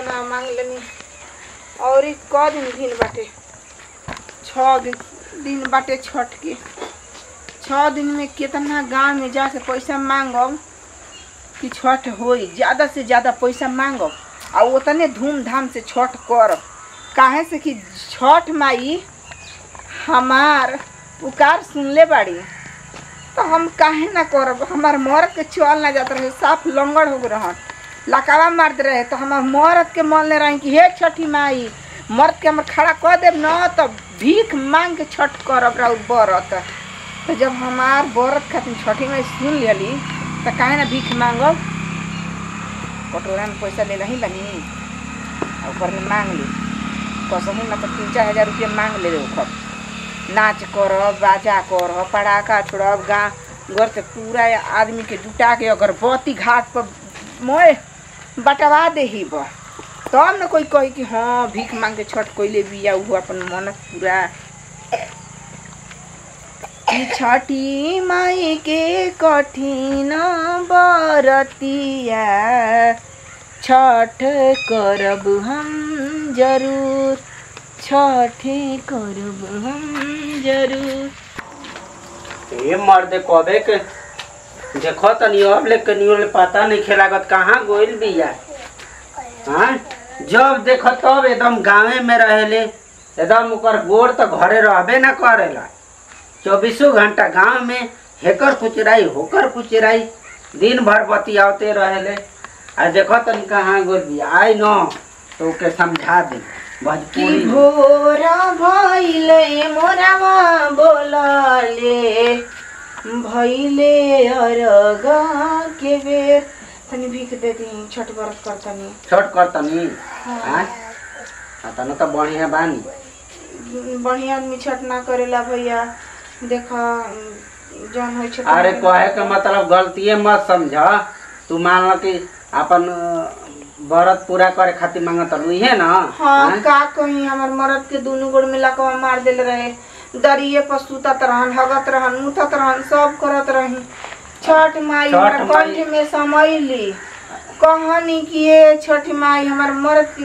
ना मांग लेनी और क दिन बाटे 6 दिन बाटे छठ के। 6 दिन में कितना गांव में जाके पैसा मांगब कि छठ होई, ज़्यादा से ज़्यादा पैसा मांगब और उतने धूमधाम से छठ करब। काहे से कि छठ माई हमार पुकार सुनले बाड़ी, तो हम काहे ना करब। हमार मर्द के चल ना जात रहे, साफ लंगड़ हो रहन, लकावा मारते रहे, तो हमार मर्द के मन ले रहे कि हे छठी माई मर्द के हमार खड़ा कर देब न तो भीख मांग के छठ करब रहा बरत। तो जब हमार बरत खातिर छठी माई सुन लियली तो काहे ना भीख मांगब। कटोरा में पैसा ले रही बनी और ऊपर में मांग ली, कसमू ना तो 3-4 हज़ार रुपया मांग ले ओखर। नाच करब, बाजा करब, पटाखा छोड़ब, गाँव घर से पूरा आदमी के जुटा के अगरबत्ती घाट पर मोए बटवा देही बा, तब न कोई कही कि हाँ भीख मांग के छठ कोइले बिया उ अपन मन पूरा। छठी माई के कठिन बरतिया छठ करब हम जरूर, छठ करब हम जरूर। ये मर्दे कबे के देखो तनी अब ले कनियो पता नहीं खेलागत कहाँ गोइल बिया। हाँ जब देखो तब एकदम गाँवे में रहेले, एकदम ओकर गोड़ तो घरे रहबे ना करेला। 24 घंटा गाँव में हेकर पुचराई होकर पुचराई दिन भर बतियाते रहेले। आ देखो तनी कहाँ गोइल बिया, आई न तो के समझा दे भोजपुरी। भोरा भइले मोरावा बोलले भइले अरगा के बेर। तनी भीख दे दी, छठ व्रत करतनी। छठ करतनी? हाँ तना तो बढ़िया बानी। बढ़िया आदमी छठ ना करेला भैया, देखा जौन होइ छठ। अरे कहे के मतलब गलतिये मत समझ। तू मान ल कि अपन व्रत पूरा करे खातिर मांगत है ना। हाँ का कहीं हमार मर्द के दोनों गोड़ में लकवा मार देले रहे, दरिये पर सुतत रहन, हगत रहन, मुतत रहन, सब करत रही। छठ माई हमार कंठ में समैली, कहनी कि ये छठ माई हमार मर्द के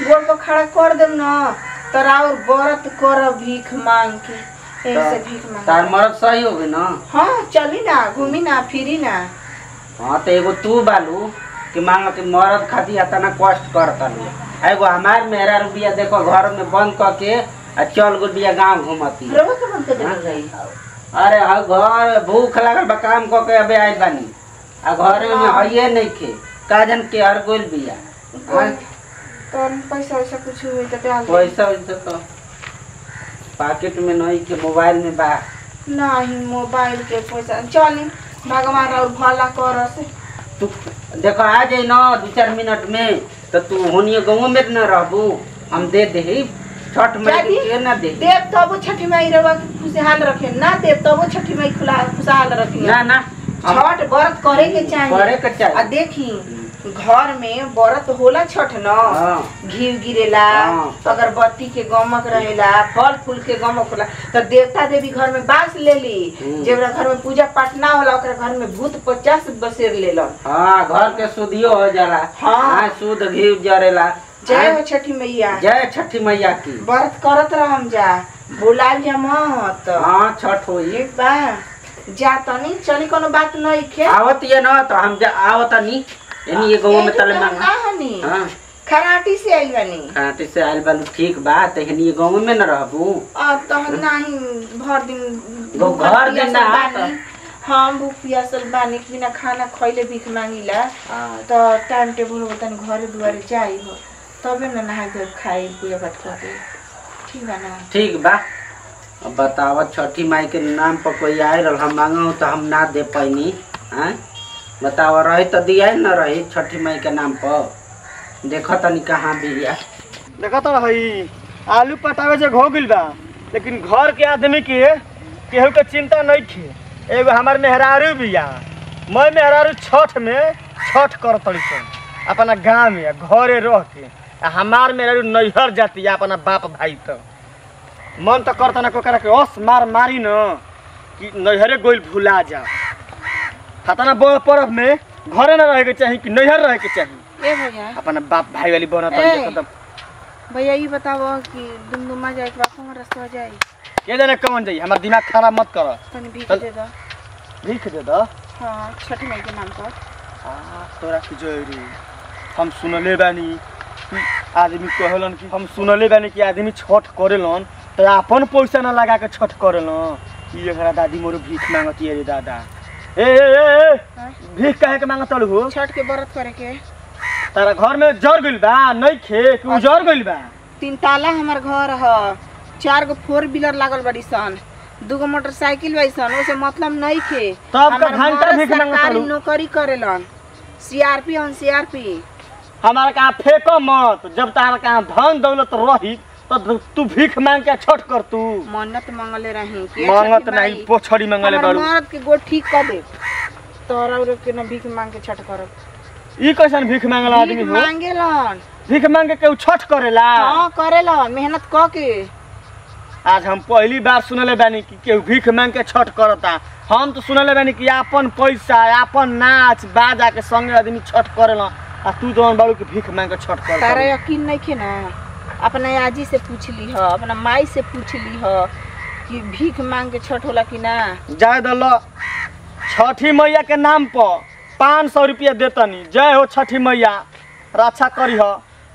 गोड़ पर खड़ा कर देम न तो और व्रत कर भीख मांग के। ऐसे भीख मांग तार मर्द सही हो गई ना। हाँ चली ना, घूमी ना, फिरी ना। हाँ तो एगो तू बालू कि मान कि मर्द खातिर इतना कष्ट करता। एगो हमार मेहरा रुपया देखो घर में बंद करके चल गो बिया गाँव घूमती। अरे हाँ घर भूख लगल बा काम करके अबे आइल बानी आ घर में हइये नहीं खे का जन के हर गोल बिया। तो पैसा वैसा कुछ हुई तो पैसा वैसा तो पॉकेट में नहीं के मोबाइल में बा। नहीं मोबाइल के पैसा चली भगवान और भला कर से। तू देखो आ जाए ना 2-4 मिनट में तो तू होनिए गाँव में न रहबू, हम दे दे छठ माई के ना दे देव तब छठी माई रवा खुशहाल रखे ना, देव तब छठी माई खुशहाल रखे ना ना। छठ व्रत करे के चाहिए। आ देखी घर में व्रत होला छठ न, घी गिरेला, अगरबत्ती के गमक रहेला, फल फूल के गमक होला, तो देवता देवी घर में बास लेली। जेवरा घर में पूजा पाठ ना होला ओकरा घर में भूत 50 बसेर लेलन। हाँ घर के शुद्धियो हो जाला। हाँ शुद्ध घी जरेला। जय हो छठी मैया, जय छठी मैया की। व्रत करत रहम जा, भुलाल जा मत। हाँ छठ होई बा जा तनी चली कोनो बात नहीं खे आवत ये ना तो हम जा आवतनी एनी ये गांव में तले मांगा। हां खराटी से आइल बानी। खराटी से आइल बालू ठीक बा त एनी ये गांव में न रहबू। तो नहीं भर दिन घर दिन ना हम भूख प्यासल बानी के बिना खाना खइले भीख मांगिला। तो टाइम टेबल होतन घरे दुआरे जाई हो तबे न नहा के खाई पूजा पाठ करके। ठीक बा ना? ठीक बा। अब बतावा छठी माई के नाम पर कोई आए रहा हम मांगा तो हम ना दे पैनी। बतावा रही तो दिया न रही छठी माई के नाम पर। देखो तनी कहाँ बिया देखो तो हई आलू पटावे जे हो गइल बा, लेकिन घर के आदमी के केहू के चिंता नहीं थे। एगो हमार मेहरारू बिया, मैं मेहरारू छठ में छठ कर तड़ी अपना गाँव में घरे रह के। हमार मेहरारू नैहर जाती अपना बाप भाई तो मन तो करता ना कोकरा के ओस मार मारी न कि नैहरे गोइल भुला जा। खतना बड़ पर्व में घरे न रहे के चाहिए कि नैहर रहे के चाहिए। ए भैया अपना बाप भाई वाली बनत ए। खत्म। भैया ये बताओ कि दुमदुमा जाए के बापू में रास्ता जाए के जाने कौन जाई, हमार दिमाग खराब मत कर। तनी भीख चल। दे दो। भीख दे दो। हाँ छठ माई के नाम पर। तोरा की जयरू हम सुनले बानी कि आदमी कहलन कि हम सुनले बानी कि आदमी छठ करेलन तो अपन पैसा ना लगा के छठ करेलन। ये एकरा दादी मोर भीख मांगती रे दादा। ए हाँ? भीख काहे के मांगत हो? छठ के व्रत करे के। तारा घर में जर गइल बा नहीं खे कि उजर गइल बा? 3 ताला हमार घर ह, 4 गो 4 व्हीलर लागल बड़ी सन, 2 गो मोटरसाइकिल बाई सन, ओसे मतलब नहीं खे। तब का हमार घंटा मर्द भीख मांगत सरकारी हलू। नौकरी करेलन, सीआरपी ऑन सीआरपी। हमारा कहाँ फेंको मत, जब तारा कहाँ धन दौलत रही तो तू भीख मांग के छठ कर तू। मन्नत मांगले रही कि मांगत छठी नहीं माई, पोछड़ी मांगले हमार बाड़ू। मर्द के गोड़ ठीक कर दे तोरा उरे के न भीख मांग के छठ करब। ई कैसन भीख मांगला आदमी भीख हो? मांगेलन। भीख मांग के केहू छठ करेला? हाँ करेलन मेहनत क के। आज हम पहली बार सुनले बानी कि केहू भीख मांग के छठ करता। हम तो सुनले बानी कि आपन पैसा आपन नाच बाजा के संगे आदमी छठ करेला, आ तू तो बाड़ू के भीख मांग के छठ कर। तारा यकीन नहीं खे ना, अपना आजी से पूछ ली ह, अपना माई से पूछ ली ह कि भीख मांग के छठ होला कि ना। जाय दल छठी मैया के नाम पर 500 रुपया देतनी। जय हो छठी मैया, रक्षा करी ह।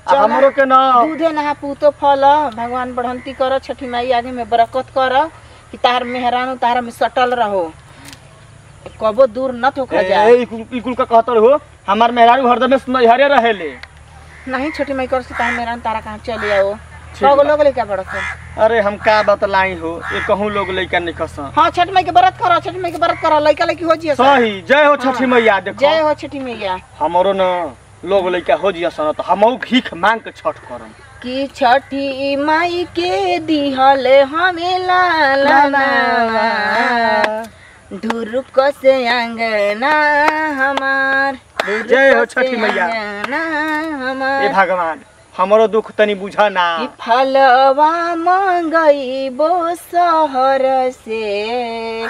चला। हमरो के न दूधे नहा पूतो फल, भगवान बढ़ंती कर, छठी माई आगे में बरकत कर कि तार मेहरानू तारा में सटल रहो, कबो दूर न थोका जाए। ई कुल का कहतर हो, हमार मेहरारू हरदम नैहरे रहेले। नहीं छठी माई कर से तार मेहरान तारा कहाँ चले आओ। ठीक कगो बा। लोग लेके बड़सन। अरे हम का बतलाई हो, ये कहूँ लोग लइका नहीं खसन। हाँ छठ माई के व्रत करो, छठ माई के व्रत करो, लइका लइकी हो जिए। सही। जय हो छठी मैया। देखो जय हो छठी मैया। हमरो न लोग लइका हो जिया सन तो हमहू भीख मांग के छठ करम। कि छठी माई के दिहल हमें लालना, ढुरुक से अंगना हमार, जय हो छठी मैया। अंगना ए हमार। भगवान हमरो दुख तनी बुझा ना। कि फलवा मंगई बो शहर से,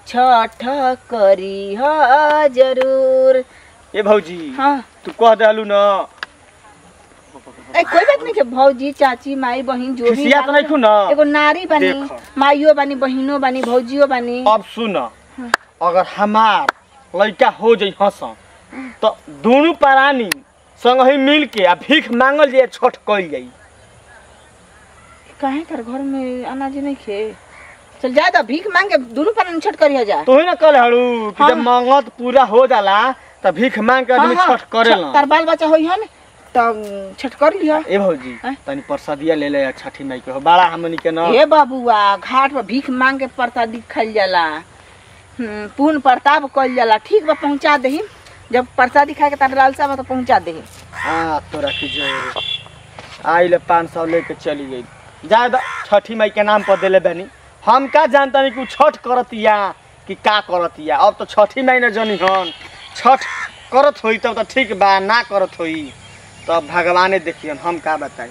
छठ करी ह जरूर। ए भौजी हाँ तू कह देलू न, ए कोई बात नहीं के भौजी चाची माई बहन जो भी खिसिया तो नहीं खू न। एगो नारी बनी, देखो। माइयो बनी, बहिनो बनी, भौजियो बनी। अब सुन, अगर हमार लइका हो जाई हसन तो दोनों प्राणी संग ही मिल के आ भीख मांगल जाए, छठ कइल जाई। काहे कर घर में अनाज नहीं खे, चल जाए तो भीख मांग के दोनों पर छठ करिया जा। तू ही ना कल हड़ू कि हाँ। जब मांगत पूरा हो जाला त भीख मांग के आदमी छठ करेला। तार बाल बच्चा होई हन त छठ कर लिया। ए भौजी हैं? तनी प्रसादिया ले ले छठी माई के हो, बड़ा हमनी के न। ए बाबुआ घाट पर भीख मांग के प्रसादी खाइल जाला, पूर्ण प्रताप कइल जाला। ठीक बा पहुंचा देही, जब प्रसादी खाए के तार लालसा बा तो पहुंचा देही। हाँ तोरा की जय। आई ले 500 लेके चली गई। ज्यादा छठी माई के नाम पर देले बनी। हम का जानता नहीं कि छठ करतिया कि का करतिया। अब तो छठी माई ने जनी हन छठ करत होई तब तो ठीक बा, ना करत होई तब भगवाने देखियन, हम का बताई।